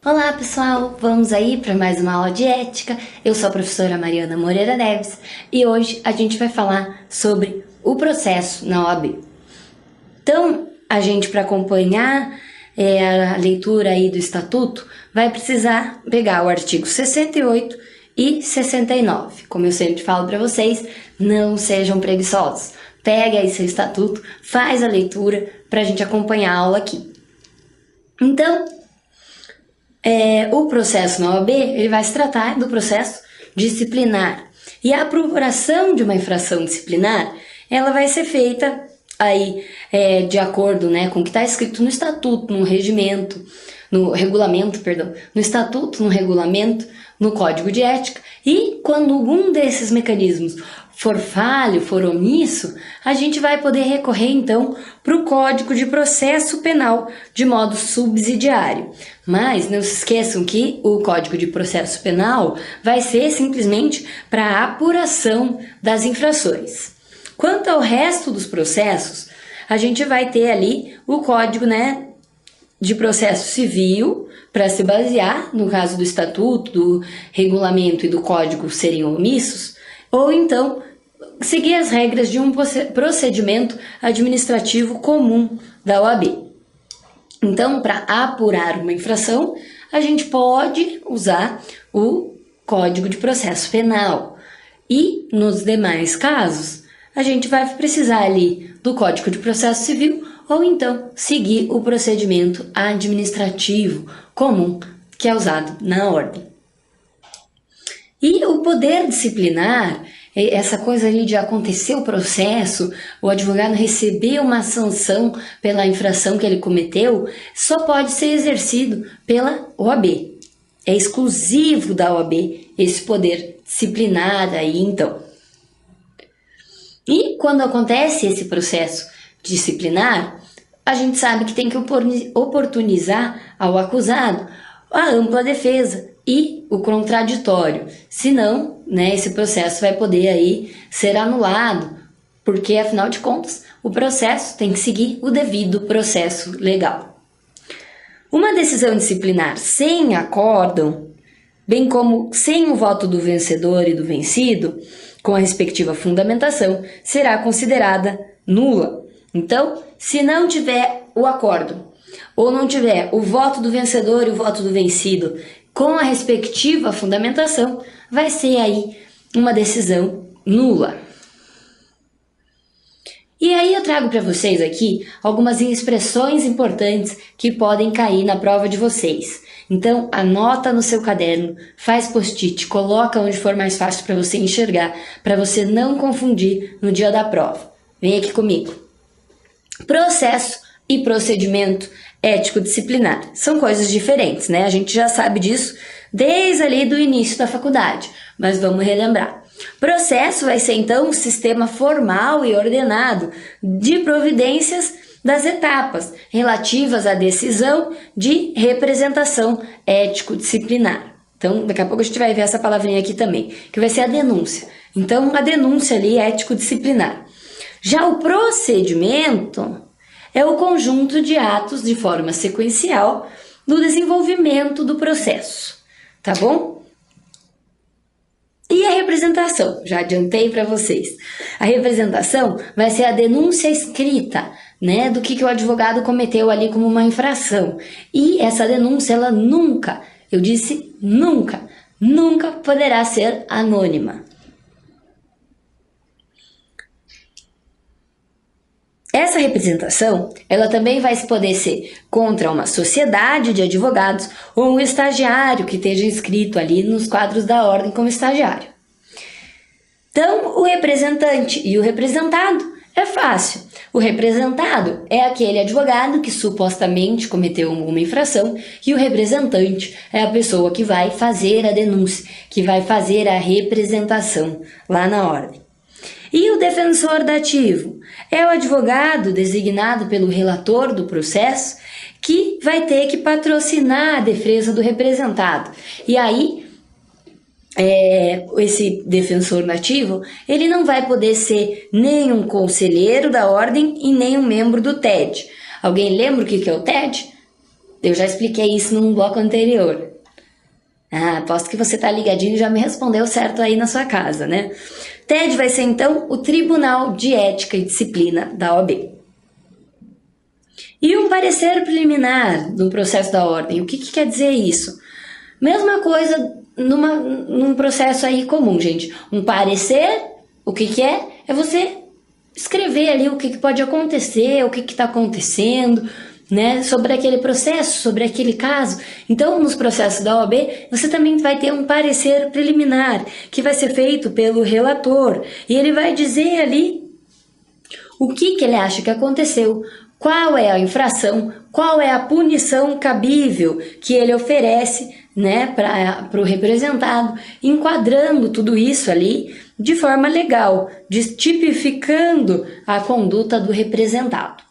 Olá pessoal, vamos aí para mais uma aula de ética. Eu sou a professora Mariana Moreira Neves e hoje a gente vai falar sobre o processo na OAB. Então, a gente para acompanhar a leitura aí do Estatuto vai precisar pegar o artigo 68 e 69. Como eu sempre falo para vocês, não sejam preguiçosos. Pega aí seu Estatuto, faz a leitura para a gente acompanhar a aula aqui. Então, o processo na OAB ele vai se tratar do processo disciplinar. E a apuração de uma infração disciplinar, ela vai ser feita aí de acordo, com o que está escrito no estatuto, no regulamento, no estatuto, no regulamento, no código de ética. E quando algum desses mecanismos for falho, for omisso, a gente vai poder recorrer então para o Código de Processo Penal de modo subsidiário. Mas não se esqueçam que o Código de Processo Penal vai ser simplesmente para a apuração das infrações. Quanto ao resto dos processos, a gente vai ter ali o Código, de Processo Civil para se basear, no caso do Estatuto, do Regulamento e do Código serem omissos, ou então seguir as regras de um procedimento administrativo comum da OAB. Então, para apurar uma infração, a gente pode usar o Código de Processo Penal. E, nos demais casos, a gente vai precisar ali do Código de Processo Civil ou então seguir o procedimento administrativo comum que é usado na ordem. E o poder disciplinar, essa coisa ali de acontecer o processo, o advogado receber uma sanção pela infração que ele cometeu, só pode ser exercido pela OAB. É exclusivo da OAB esse poder disciplinar aí, então. E quando acontece esse processo disciplinar, a gente sabe que tem que oportunizar ao acusado a ampla defesa e o contraditório. Senão, esse processo vai poder aí ser anulado, porque afinal de contas, o processo tem que seguir o devido processo legal. Uma decisão disciplinar sem acórdão, bem como sem o voto do vencedor e do vencido, com a respectiva fundamentação, será considerada nula. Então, se não tiver o acórdão, ou não tiver o voto do vencedor e o voto do vencido com a respectiva fundamentação, vai ser aí uma decisão nula. E aí eu trago para vocês aqui algumas expressões importantes que podem cair na prova de vocês. Então, anota no seu caderno, faz post-it, coloca onde for mais fácil para você enxergar, para você não confundir no dia da prova. Vem aqui comigo. Processo e procedimento ético-disciplinar. São coisas diferentes, A gente já sabe disso desde ali do início da faculdade, mas vamos relembrar. Processo vai ser, então, um sistema formal e ordenado de providências das etapas relativas à decisão de representação ético-disciplinar. Então, daqui a pouco a gente vai ver essa palavrinha aqui também, que vai ser a denúncia. Então, a denúncia ali é ético-disciplinar. Já o procedimento é o conjunto de atos de forma sequencial do desenvolvimento do processo, tá bom? E a representação? Já adiantei para vocês. A representação vai ser a denúncia escrita, do que o advogado cometeu ali como uma infração. E essa denúncia, ela nunca, eu disse nunca poderá ser anônima. Essa representação, ela também vai poder ser contra uma sociedade de advogados ou um estagiário que esteja inscrito ali nos quadros da ordem como estagiário. Então, o representante e o representado é fácil. O representado é aquele advogado que supostamente cometeu uma infração e o representante é a pessoa que vai fazer a denúncia, que vai fazer a representação lá na ordem. E o defensor dativo é o advogado designado pelo relator do processo que vai ter que patrocinar a defesa do representado. E aí, esse defensor dativo, ele não vai poder ser nem um conselheiro da ordem e nem um membro do TED. Alguém lembra o que é o TED? Eu já expliquei isso num bloco anterior. Aposto que você tá ligadinho e já me respondeu certo aí na sua casa, né? TED vai ser, então, o Tribunal de Ética e Disciplina da OAB. E um parecer preliminar no processo da ordem, o que quer dizer isso? Mesma coisa num processo aí comum, gente. Um parecer, o que é? É você escrever ali o que pode acontecer, o que está acontecendo, né, sobre aquele processo, sobre aquele caso. Então, nos processos da OAB, você também vai ter um parecer preliminar, que vai ser feito pelo relator, e ele vai dizer ali o que ele acha que aconteceu, qual é a infração, qual é a punição cabível que ele oferece, né, para o representado, enquadrando tudo isso ali de forma legal, tipificando a conduta do representado.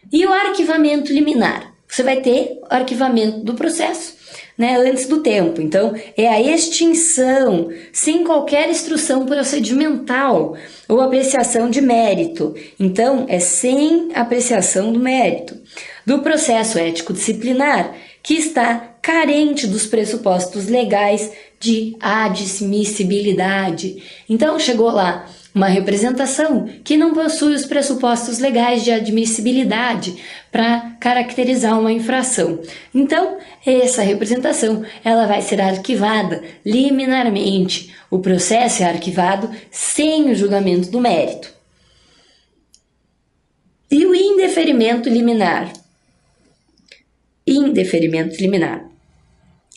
E o arquivamento liminar? Você vai ter o arquivamento do processo, né, antes do tempo. Então, é a extinção, sem qualquer instrução procedimental ou apreciação de mérito. Então, é sem apreciação do mérito. Do processo ético-disciplinar, que está carente dos pressupostos legais de admissibilidade. Então, chegou lá uma representação que não possui os pressupostos legais de admissibilidade para caracterizar uma infração. Então, essa representação ela vai ser arquivada liminarmente. O processo é arquivado sem o julgamento do mérito. E o indeferimento liminar? Indeferimento liminar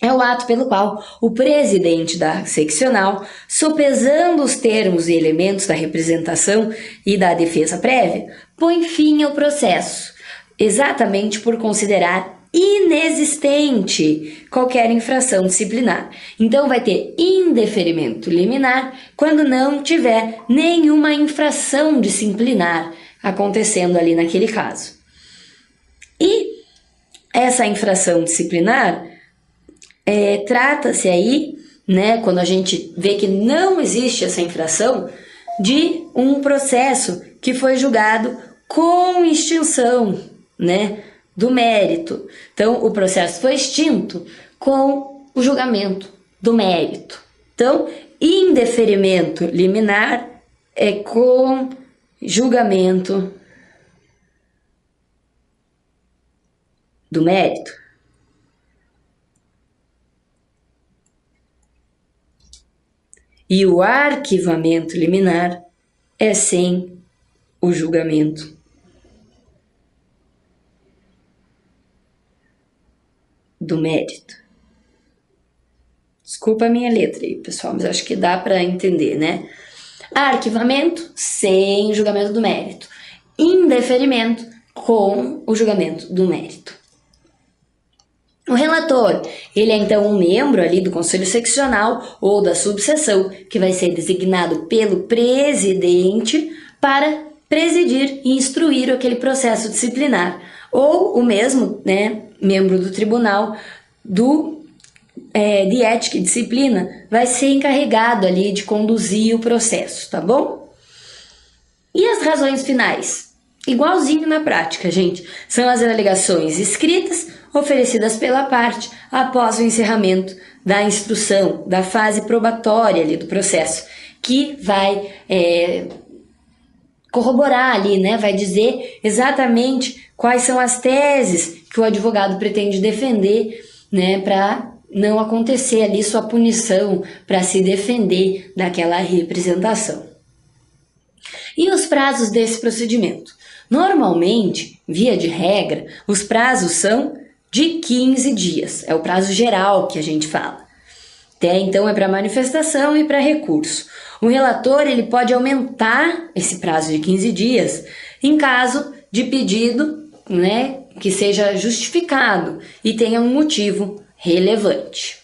é o ato pelo qual o presidente da seccional, sopesando os termos e elementos da representação e da defesa prévia, põe fim ao processo, exatamente por considerar inexistente qualquer infração disciplinar. Então vai ter indeferimento liminar quando não tiver nenhuma infração disciplinar acontecendo ali naquele caso. E essa infração disciplinar trata-se aí, né, quando a gente vê que não existe essa infração, de um processo que foi julgado com extinção, né, do mérito. Então, o processo foi extinto com o julgamento do mérito. Então, indeferimento liminar é com julgamento do mérito. E o arquivamento liminar é sem o julgamento do mérito. Desculpa a minha letra aí, pessoal, mas acho que dá para entender, né? Arquivamento sem o julgamento do mérito. Indeferimento com o julgamento do mérito. O relator, ele é então um membro ali do conselho seccional ou da subseção, que vai ser designado pelo presidente para presidir e instruir aquele processo disciplinar. Ou o mesmo, né, membro do tribunal de ética e disciplina vai ser encarregado ali de conduzir o processo, tá bom? E as razões finais? Igualzinho na prática, gente. São as alegações escritas oferecidas pela parte após o encerramento da instrução, da fase probatória ali do processo, que vai corroborar ali, né? Vai dizer exatamente quais são as teses que o advogado pretende defender, né? Para não acontecer ali sua punição, para se defender daquela representação. E os prazos desse procedimento? Normalmente, via de regra, os prazos são de 15 dias. É o prazo geral que a gente fala. Até então é para manifestação e para recurso. O relator ele pode aumentar esse prazo de 15 dias em caso de pedido, né, que seja justificado e tenha um motivo relevante.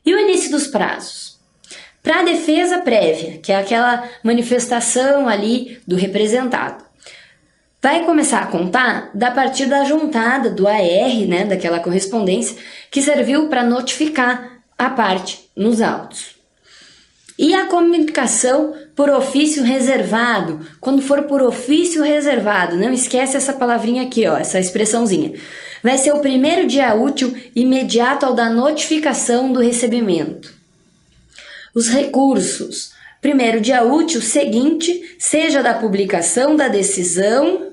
E o início dos prazos? Para a defesa prévia, que é aquela manifestação ali do representado, vai começar a contar da partir da juntada do AR, né, daquela correspondência, que serviu para notificar a parte nos autos. E a comunicação por ofício reservado, quando for por ofício reservado, não esquece essa palavrinha aqui, ó, essa expressãozinha. Vai ser o primeiro dia útil imediato ao da notificação do recebimento. Os recursos. Primeiro dia útil seguinte, seja da publicação da decisão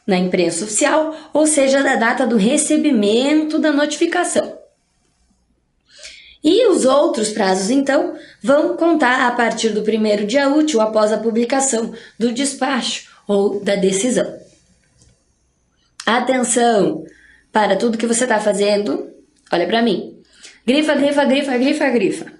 na imprensa oficial, ou seja da data do recebimento da notificação. E os outros prazos, então, vão contar a partir do primeiro dia útil após a publicação do despacho ou da decisão. Atenção para tudo que você está fazendo. Olha para mim. Grifa, grifa, grifa, grifa, grifa.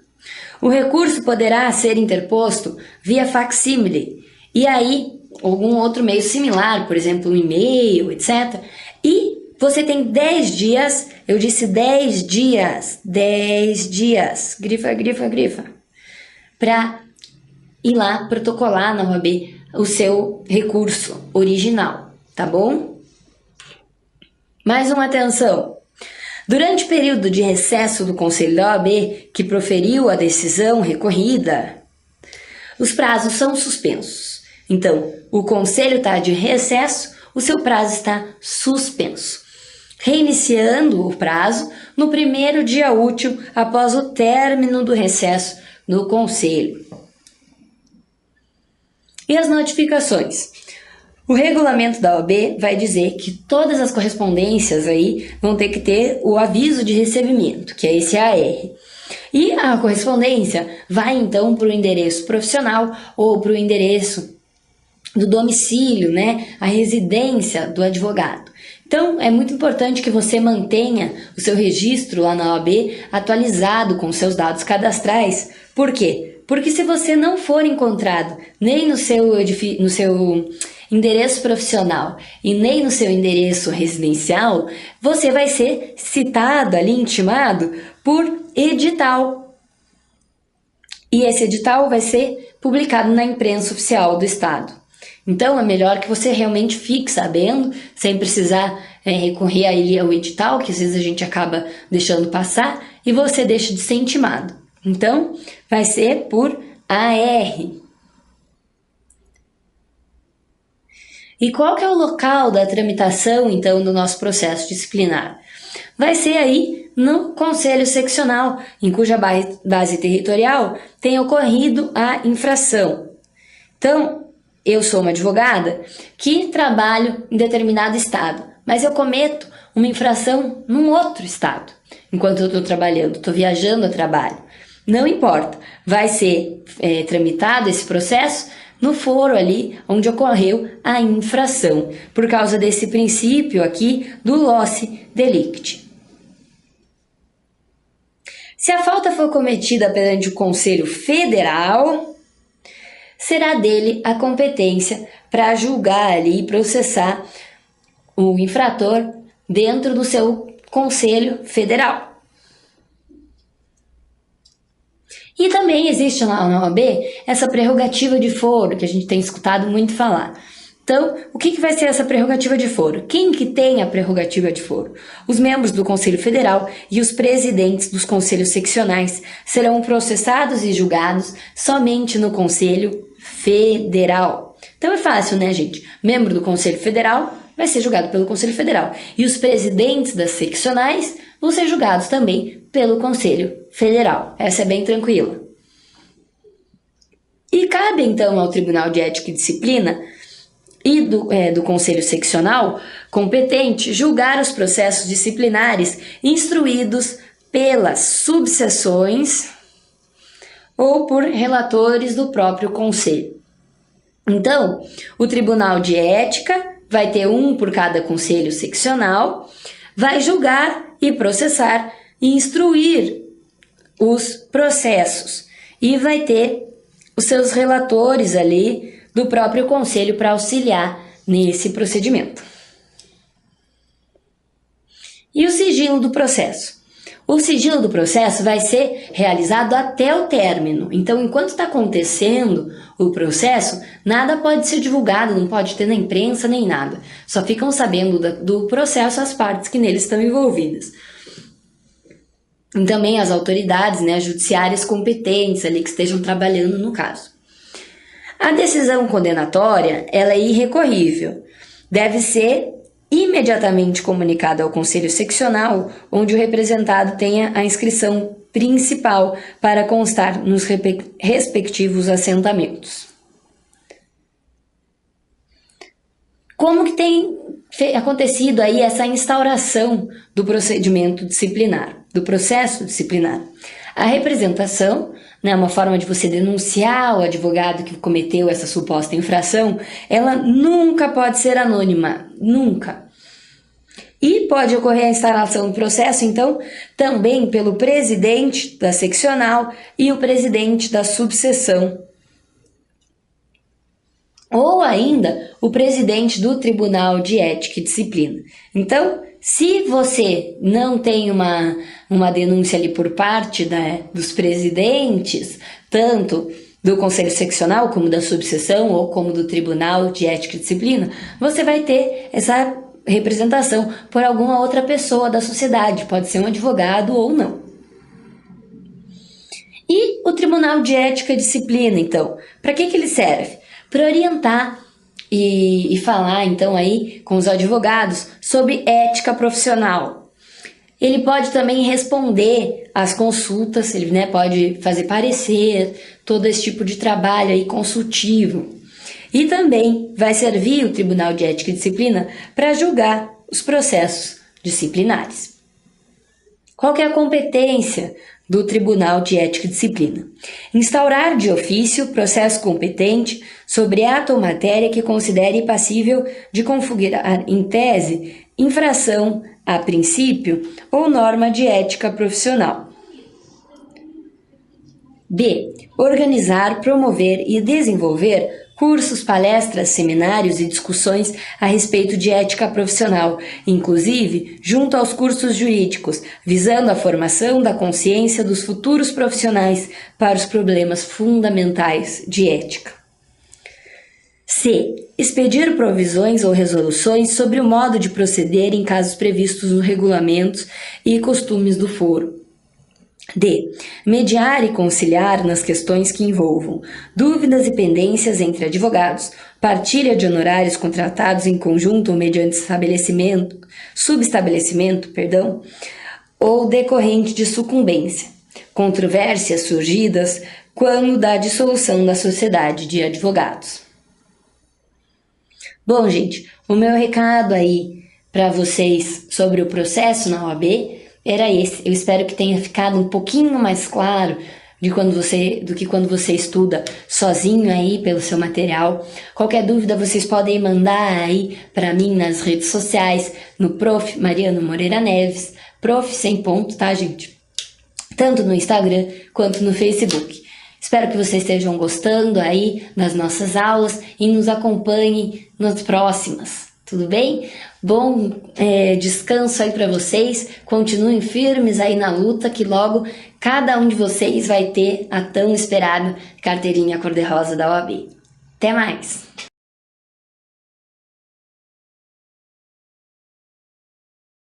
O recurso poderá ser interposto via facsímile e aí algum outro meio similar, por exemplo, um e-mail, etc. E você tem 10 dias, eu disse 10 dias, grifa, grifa, grifa, para ir lá protocolar na OAB o seu recurso original, tá bom? Mais uma atenção. Durante o período de recesso do Conselho da OAB, que proferiu a decisão recorrida, os prazos são suspensos. Então, o Conselho está de recesso, o seu prazo está suspenso, reiniciando o prazo no primeiro dia útil após o término do recesso do Conselho. E as notificações? O regulamento da OAB vai dizer que todas as correspondências aí vão ter que ter o aviso de recebimento, que é esse AR. E a correspondência vai então para o endereço profissional ou para o endereço do domicílio, né, a residência do advogado. Então, é muito importante que você mantenha o seu registro lá na OAB atualizado com seus dados cadastrais. Por quê? Porque se você não for encontrado nem no seu endereço profissional e nem no seu endereço residencial, você vai ser citado ali, intimado, por edital. E esse edital vai ser publicado na imprensa oficial do Estado. Então, é melhor que você realmente fique sabendo, sem precisar recorrer aí ao edital, que às vezes a gente acaba deixando passar, e você deixa de ser intimado. Então, vai ser por AR. E qual que é o local da tramitação, então, do nosso processo disciplinar? Vai ser aí no Conselho Seccional, em cuja base territorial tem ocorrido a infração. Então, eu sou uma advogada que trabalho em determinado estado, mas eu cometo uma infração num outro estado, enquanto eu estou trabalhando, estou viajando a trabalho. Não importa, vai ser tramitado esse processo no foro ali onde ocorreu a infração, por causa desse princípio aqui do loci delicti. Se a falta for cometida perante o Conselho Federal, será dele a competência para julgar ali e processar o infrator dentro do seu Conselho Federal. E também existe lá na OAB essa prerrogativa de foro, que a gente tem escutado muito falar. Então, o que vai ser essa prerrogativa de foro? Quem que tem a prerrogativa de foro? Os membros do Conselho Federal e os presidentes dos conselhos seccionais serão processados e julgados somente no Conselho Federal. Então é fácil, né, gente? Membro do Conselho Federal vai ser julgado pelo Conselho Federal. E os presidentes das seccionais vão ser julgados também pelo Conselho Federal. Essa é bem tranquila. E cabe, então, ao Tribunal de Ética e Disciplina e do Conselho Seccional competente julgar os processos disciplinares instruídos pelas subseções ou por relatores do próprio Conselho. Então, o Tribunal de Ética vai ter um por cada Conselho Seccional, vai julgar e processar e instruir os processos e vai ter os seus relatores ali do próprio Conselho para auxiliar nesse procedimento. E o sigilo do processo? O sigilo do processo vai ser realizado até o término. Então, enquanto está acontecendo o processo, nada pode ser divulgado, não pode ter na imprensa nem nada. Só ficam sabendo do processo as partes que nele estão envolvidas. e também as autoridades, né, judiciárias competentes ali que estejam trabalhando no caso. A decisão condenatória, ela é irrecorrível, deve ser imediatamente comunicada ao Conselho Seccional, onde o representado tenha a inscrição principal para constar nos respectivos assentamentos. Como que tem acontecido aí essa instauração do procedimento disciplinar, do processo disciplinar? A representação, né, uma forma de você denunciar o advogado que cometeu essa suposta infração, ela nunca pode ser anônima, nunca. E pode ocorrer a instalação do processo, então, também pelo presidente da seccional e o presidente da subseção. Ou ainda o presidente do Tribunal de Ética e Disciplina. Então, se você não tem uma denúncia ali por parte dos presidentes, tanto do Conselho Seccional, como da subseção, ou como do Tribunal de Ética e Disciplina, você vai ter essa representação por alguma outra pessoa da sociedade, pode ser um advogado ou não. E o Tribunal de Ética e Disciplina, então, para que ele serve? Para orientar e falar, então, aí com os advogados sobre ética profissional. Ele pode também responder às consultas, ele, né, pode fazer parecer, todo esse tipo de trabalho aí consultivo. E também vai servir o Tribunal de Ética e Disciplina para julgar os processos disciplinares. Qual que é a competência do Tribunal de Ética e Disciplina? Instaurar de ofício processo competente sobre ato ou matéria que considere passível de configurar em tese infração a princípio ou norma de ética profissional. B. Organizar, promover e desenvolver cursos, palestras, seminários e discussões a respeito de ética profissional, inclusive junto aos cursos jurídicos, visando a formação da consciência dos futuros profissionais para os problemas fundamentais de ética. C. Expedir provisões ou resoluções sobre o modo de proceder em casos previstos nos regulamentos e costumes do foro. D. Mediar e conciliar nas questões que envolvam dúvidas e pendências entre advogados, partilha de honorários contratados em conjunto ou mediante subestabelecimento, ou decorrente de sucumbência, controvérsias surgidas quando da dissolução da sociedade de advogados. Bom, gente, o meu recado aí para vocês sobre o processo na OAB era esse. Eu espero que tenha ficado um pouquinho mais claro do que quando você estuda sozinho aí pelo seu material. Qualquer dúvida vocês podem mandar aí para mim nas redes sociais, no Prof. Mariano Moreira Neves, Prof. sem ponto, tá, gente? Tanto no Instagram quanto no Facebook. Espero que vocês estejam gostando aí das nossas aulas e nos acompanhem nas próximas. Tudo bem? Bom descanso aí para vocês, continuem firmes aí na luta que logo cada um de vocês vai ter a tão esperada carteirinha cor-de-rosa da OAB. Até mais!